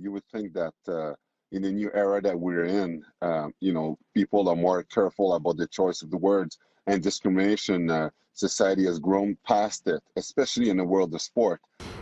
you would think that in the new era that we're in, people are more careful about the choice of the words, and discrimination, society has grown past it, especially in the world of sport.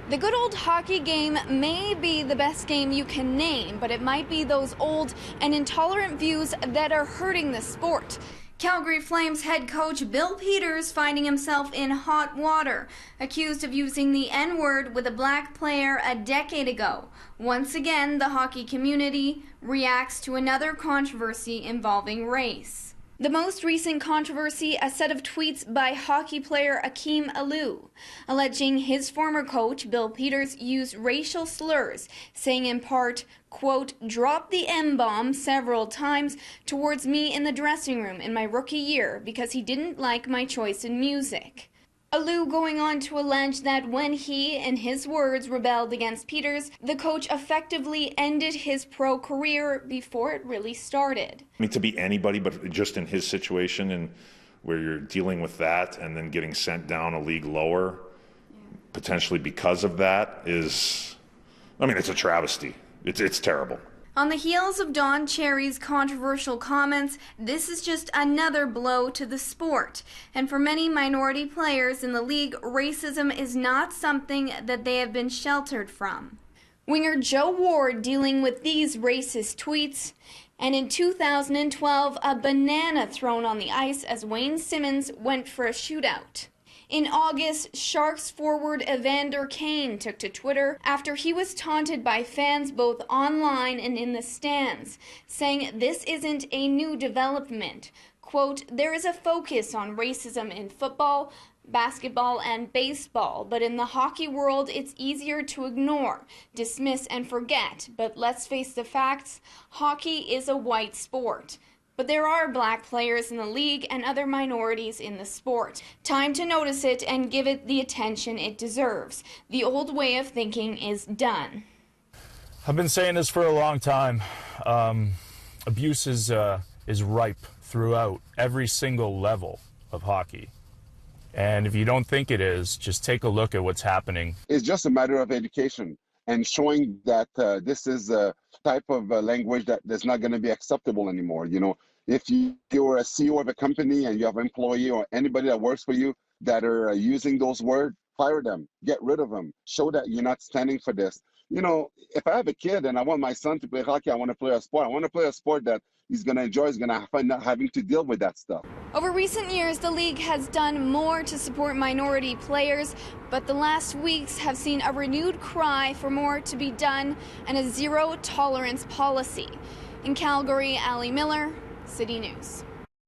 The good old hockey game may be the best game you can name, but it might be those old and intolerant views that are hurting the sport. Calgary Flames head coach Bill Peters finding himself in hot water, accused of using the N-word with a black player a decade ago. Once again, the hockey community reacts to another controversy involving race. The most recent controversy, a set of tweets by hockey player Akeem Alou, alleging his former coach, Bill Peters, used racial slurs, saying in part, quote, "drop the M-bomb several times towards me in the dressing room in my rookie year because he didn't like my choice in music." Alou going on to allege that when he, in his words, rebelled against Peters, the coach effectively ended his pro career before it really started. I mean, to be anybody, but just in his situation and where you're dealing with that and then getting sent down a league lower, potentially because of that is, I mean, it's a travesty. It's terrible. On the heels of Don Cherry's controversial comments, this is just another blow to the sport. And for many minority players in the league, racism is not something that they have been sheltered from. Winger Joe Ward dealing with these racist tweets. And in 2012, a banana thrown on the ice as Wayne Simmons went for a shootout. In August, Sharks forward Evander Kane took to Twitter after he was taunted by fans both online and in the stands, saying this isn't a new development. Quote, "There is a focus on racism in football, basketball, and baseball, but in the hockey world it's easier to ignore, dismiss, and forget. But let's face the facts, hockey is a white sport. But there are black players in the league and other minorities in the sport. Time to notice it and give it the attention it deserves. The old way of thinking is done." I've been saying this for a long time. Abuse is ripe throughout every single level of hockey. And if you don't think it is, just take a look at what's happening. It's just a matter of education and showing that this is a type of language that is not going to be acceptable anymore. You know, if you're a CEO of a company and you have an employee or anybody that works for you that are using those words, fire them, get rid of them, show that you're not standing for this. You know, if I have a kid and I want my son to play hockey, I want to play a sport. I want to play a sport that he's going to enjoy, he's going to find not having to deal with that stuff. Over recent years, the league has done more to support minority players, but the last weeks have seen a renewed cry for more to be done and a zero-tolerance policy. In Calgary, Allie Miller, City News.